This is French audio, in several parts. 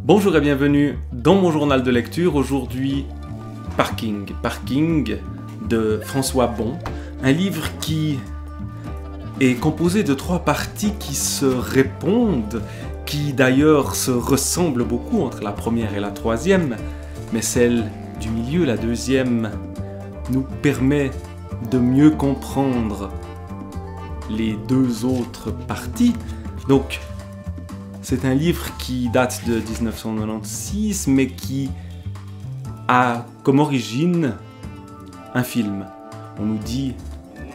Bonjour et bienvenue dans mon journal de lecture. Aujourd'hui, Parking de François Bon, un livre qui est composé de 3 parties qui se répondent, qui d'ailleurs se ressemblent beaucoup entre la première et la troisième, mais celle du milieu, la deuxième, nous permet de mieux comprendre les 2 autres parties. Donc, c'est un livre qui date de 1996, mais qui a comme origine un film. On nous dit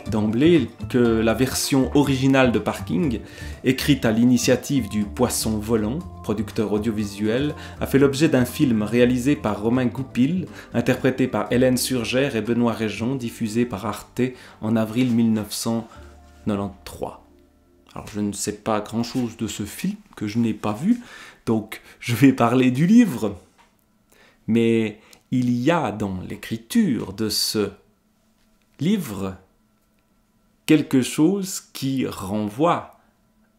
d'emblée que la version originale de Parking, écrite à l'initiative du Poisson Volant, producteur audiovisuel, a fait l'objet d'un film réalisé par Romain Goupil, interprété par Hélène Surgère et Benoît Réjon, diffusé par Arte en avril 1993. Alors je ne sais pas grand-chose de ce film que je n'ai pas vu, donc je vais parler du livre. Mais il y a dans l'écriture de ce livre quelque chose qui renvoie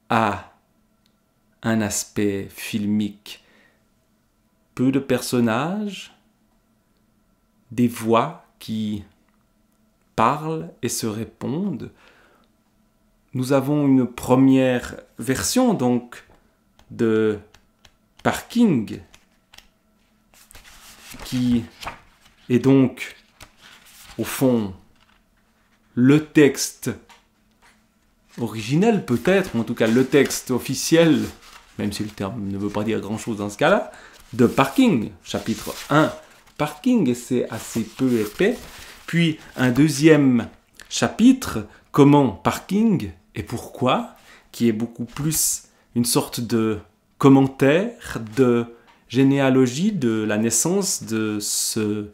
à un aspect filmique. Peu de personnages, des voix qui parlent et se répondent. Nous avons une première version donc de Parking qui est donc au fond le texte originel peut-être, ou en tout cas le texte officiel, même si le terme ne veut pas dire grand-chose dans ce cas-là, de Parking, chapitre 1, Parking, et c'est assez peu épais, puis un deuxième chapitre, comment Parking et pourquoi, qui est beaucoup plus une sorte de commentaire, de généalogie de la naissance de ce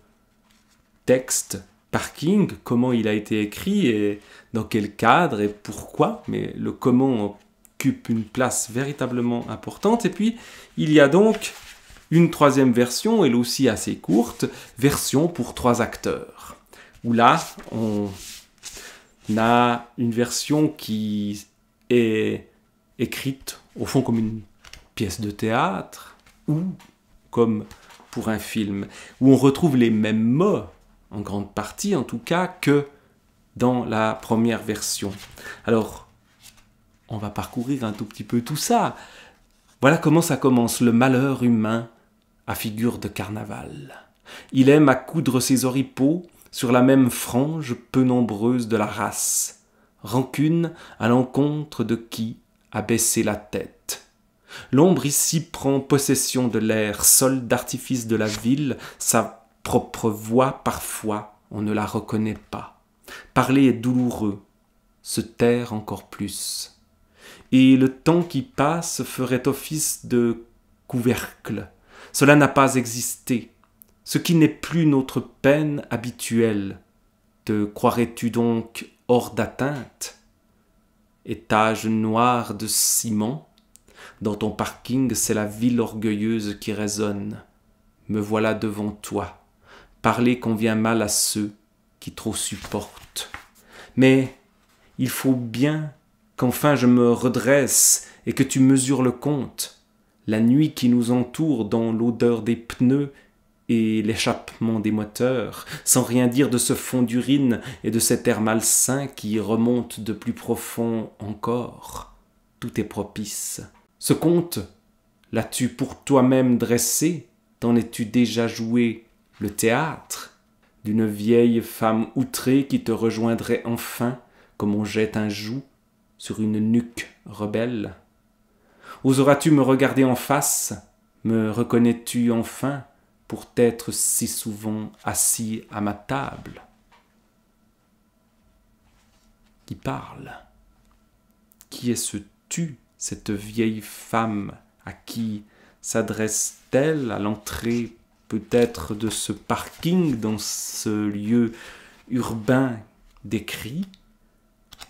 texte Parking, comment il a été écrit et dans quel cadre et pourquoi, mais le comment occupe une place véritablement importante. Et puis, il y a donc une troisième version, elle aussi assez courte, version pour 3 acteurs, où là, on a une version qui est écrite, au fond, comme une pièce de théâtre, ou comme pour un film, où on retrouve les mêmes mots, en grande partie en tout cas, que dans la première version. Alors, on va parcourir un tout petit peu tout ça. Voilà comment ça commence, le malheur humain à figure de carnaval. Il aime à coudre ses oripeaux sur la même frange peu nombreuse de la race. Rancune à l'encontre de qui a baissé la tête. L'ombre ici prend possession de l'air, sol d'artifice de la ville, sa propre voix, parfois, on ne la reconnaît pas. Parler est douloureux, se taire encore plus. Et le temps qui passe ferait office de couvercle. Cela n'a pas existé. Ce qui n'est plus notre peine habituelle. Te croirais-tu donc hors d'atteinte? Étage noir de ciment, dans ton parking, c'est la ville orgueilleuse qui résonne. Me voilà devant toi. Parler convient mal à ceux qui trop supportent. Mais il faut bien qu'enfin je me redresse et que tu mesures le compte. La nuit qui nous entoure dans l'odeur des pneus et l'échappement des moteurs, sans rien dire de ce fond d'urine et de cet air malsain qui remonte de plus profond encore. Tout est propice. Ce conte, l'as-tu pour toi-même dressé? T'en es-tu déjà joué le théâtre d'une vieille femme outrée qui te rejoindrait enfin comme on jette un joug sur une nuque rebelle? Oseras-tu me regarder en face? Me reconnais-tu enfin pour t'être si souvent assis à ma table? Qui parle? Qui est ce tu, cette vieille femme à qui s'adresse-t-elle à l'entrée peut-être de ce parking, dans ce lieu urbain décrit?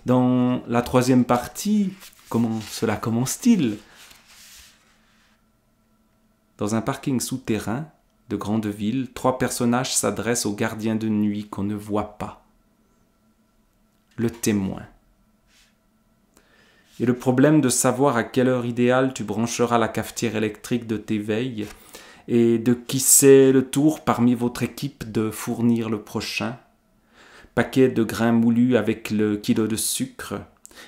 Dans la troisième partie, comment cela commence-t-il? Dans un parking souterrain de grande ville, 3 personnages s'adressent au gardien de nuit qu'on ne voit pas. Le témoin. et le problème de savoir à quelle heure idéale tu brancheras la cafetière électrique de tes veilles, et de qui c'est le tour parmi votre équipe de fournir le prochain. Paquet de grains moulus avec le kilo de sucre,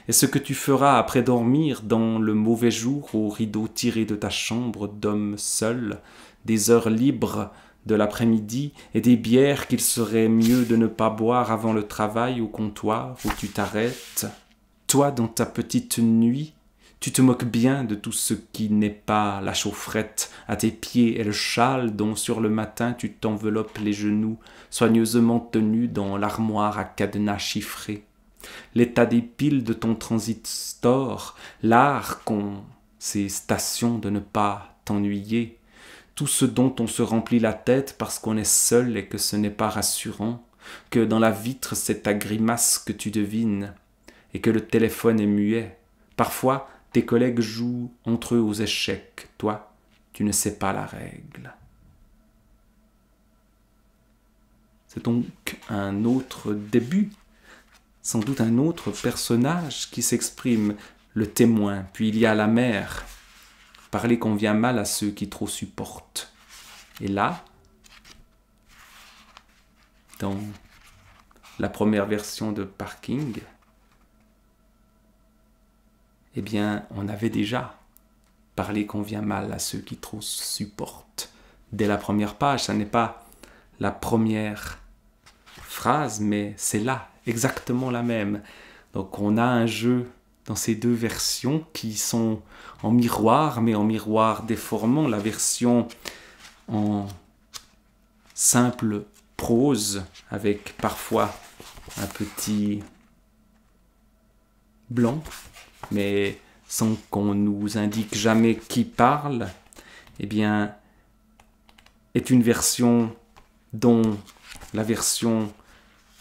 et ce que tu feras après dormir dans le mauvais jour au rideau tiré de ta chambre d'homme seul, des heures libres de l'après-midi et des bières qu'il serait mieux de ne pas boire avant le travail au comptoir où tu t'arrêtes. Toi, dans ta petite nuit, tu te moques bien de tout ce qui n'est pas la chaufferette à tes pieds et le châle dont sur le matin tu t'enveloppes les genoux, soigneusement tenus dans l'armoire à cadenas chiffré. L'état des piles de ton transistor, l'art qu'ont ces stations de ne pas t'ennuyer, tout ce dont on se remplit la tête parce qu'on est seul et que ce n'est pas rassurant, que dans la vitre c'est ta grimace que tu devines, et que le téléphone est muet. Parfois, tes collègues jouent entre eux aux échecs. Toi, tu ne sais pas la règle. C'est donc un autre début, sans doute un autre personnage qui s'exprime, le témoin. Puis il y a la mère. Parler convient mal à ceux qui trop supportent. Et là, dans la première version de Parking, eh bien, on avait déjà parlé convient mal à ceux qui trop supportent. Dès la première page, ça n'est pas la première phrase, mais c'est là, exactement la même. Donc on a un jeu dans ces deux versions qui sont en miroir, mais en miroir déformant. La version en simple prose, avec parfois un petit blanc, mais sans qu'on nous indique jamais qui parle, eh bien, est une version dont la version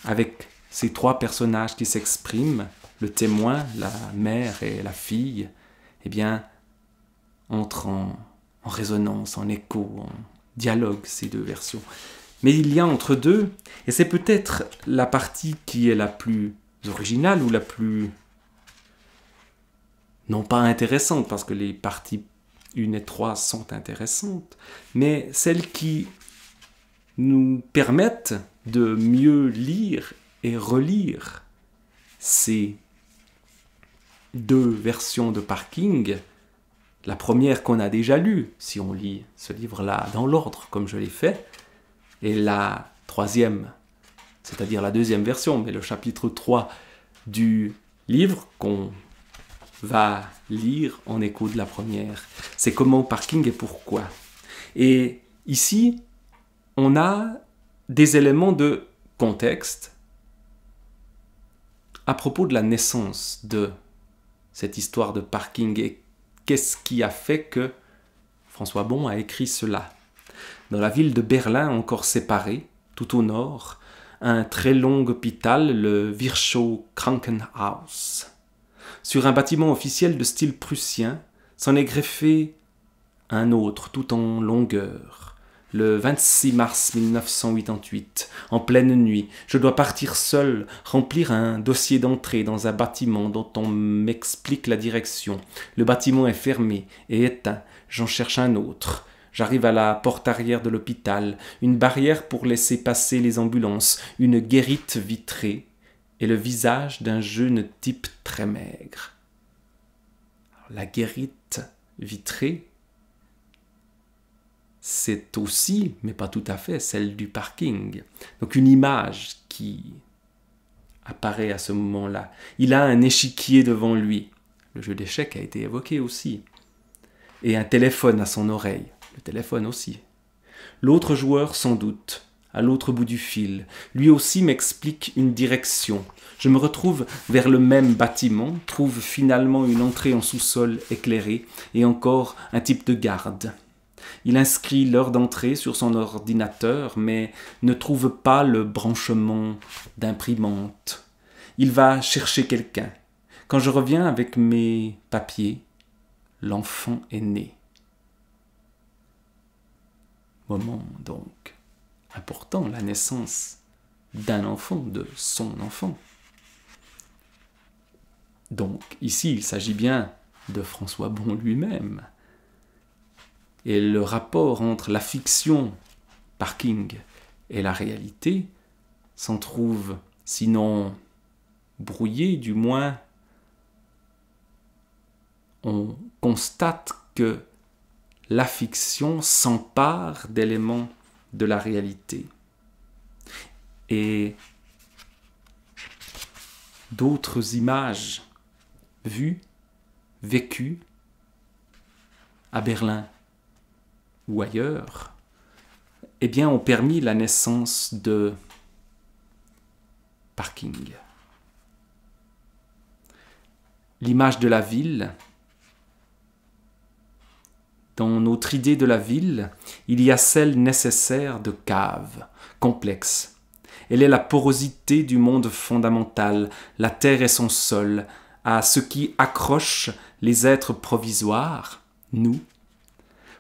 avec ces trois personnages qui s'expriment, le témoin, la mère et la fille, eh bien, entrent en résonance, en écho, en dialogue, ces deux versions. Mais il y a entre deux, et c'est peut-être la partie qui est la plus originale ou la plus, non pas intéressante, parce que les parties 1 et 3 sont intéressantes, mais celles qui nous permettent de mieux lire et relire ces deux versions de Parking. La première qu'on a déjà lue, si on lit ce livre-là dans l'ordre, comme je l'ai fait, et la troisième, c'est-à-dire la deuxième version, mais le chapitre 3 du livre qu'on va lire en écho de la première. C'est comment Parking et pourquoi. Et ici, on a des éléments de contexte à propos de la naissance de cette histoire de Parking et qu'est-ce qui a fait que François Bon a écrit cela. Dans la ville de Berlin, encore séparée, tout au nord, un très long hôpital, le Virchow Krankenhaus. Sur un bâtiment officiel de style prussien, s'en est greffé un autre, tout en longueur. Le 26 mars 1988, en pleine nuit, je dois partir seul, remplir un dossier d'entrée dans un bâtiment dont on m'explique la direction. Le bâtiment est fermé et éteint, j'en cherche un autre. J'arrive à la porte arrière de l'hôpital, une barrière pour laisser passer les ambulances, une guérite vitrée et le visage d'un jeune type très maigre. Alors, la guérite vitrée, c'est aussi, mais pas tout à fait, celle du Parking. Donc une image qui apparaît à ce moment-là. Il a un échiquier devant lui. Le jeu d'échecs a été évoqué aussi. Et un téléphone à son oreille. Le téléphone aussi. L'autre joueur, sans doute, à l'autre bout du fil, lui aussi m'explique une direction. Je me retrouve vers le même bâtiment, trouve finalement une entrée en sous-sol éclairée et encore un type de garde. Il inscrit l'heure d'entrée sur son ordinateur, mais ne trouve pas le branchement d'imprimante. Il va chercher quelqu'un. Quand je reviens avec mes papiers, l'enfant est né. Moment donc important, la naissance d'un enfant, de son enfant. Donc ici, il s'agit bien de François Bon lui-même. Et le rapport entre la fiction Parking et la réalité s'en trouve, sinon brouillé, du moins on constate que la fiction s'empare d'éléments de la réalité. Et d'autres images vues, vécues à Berlin ou ailleurs, eh bien, ont permis la naissance de Parking. L'image de la ville. Dans notre idée de la ville, il y a celle nécessaire de cave, complexe. Elle est la porosité du monde fondamental, la terre et son sol, à ce qui accroche les êtres provisoires, nous,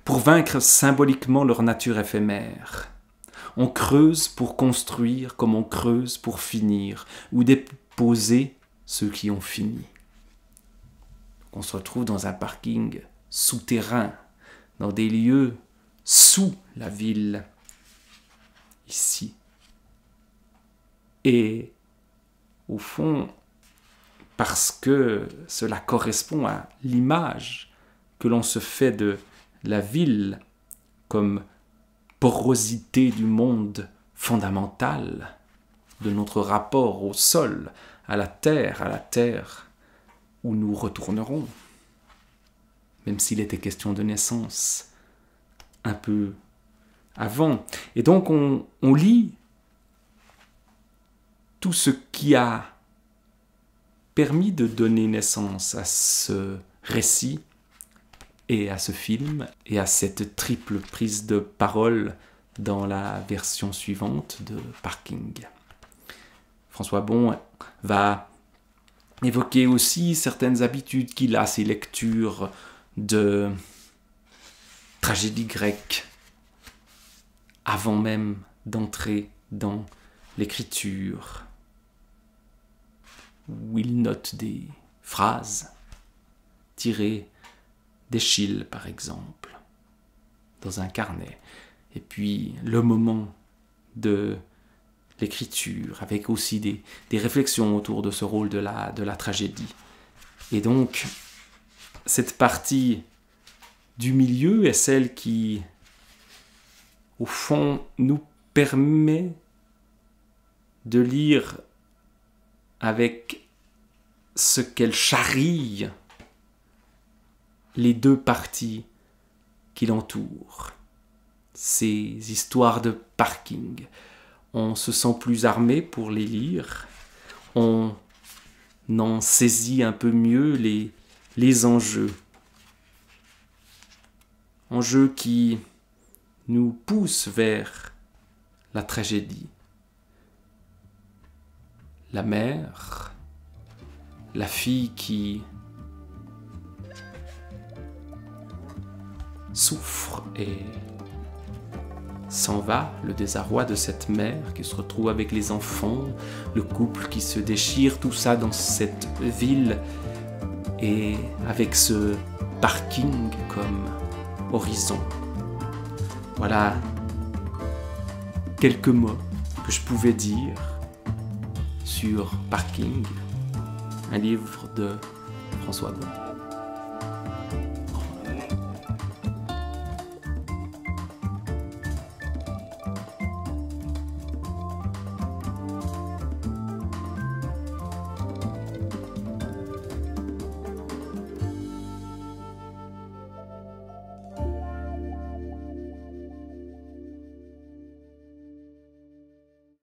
pour vaincre symboliquement leur nature éphémère. On creuse pour construire comme on creuse pour finir, ou déposer ceux qui ont fini. On se retrouve dans un parking souterrain, dans des lieux sous la ville, ici. Et au fond, parce que cela correspond à l'image que l'on se fait de la ville comme porosité du monde fondamental, de notre rapport au sol, à la terre où nous retournerons, même s'il était question de naissance un peu avant. Et donc on lit tout ce qui a permis de donner naissance à ce récit et à ce film et à cette triple prise de parole dans la version suivante de Parking. François Bon va évoquer aussi certaines habitudes qu'il a, ses lectures de tragédie grecque avant même d'entrer dans l'écriture, où il note des phrases tirées d'Eschyle, par exemple, dans un carnet. Et puis le moment de l'écriture, avec aussi des réflexions autour de ce rôle de la tragédie. Et donc, cette partie du milieu est celle qui, au fond, nous permet de lire avec ce qu'elle charrie les deux parties qui l'entourent. Ces histoires de parking. On se sent plus armé pour les lire. On en saisit un peu mieux les enjeux. Enjeux qui nous poussent vers la tragédie. La mère, la fille qui souffre et s'en va, le désarroi de cette mère qui se retrouve avec les enfants, le couple qui se déchire, tout ça dans cette ville et avec ce parking comme horizon. Voilà quelques mots que je pouvais dire sur Parking, un livre de François Bon.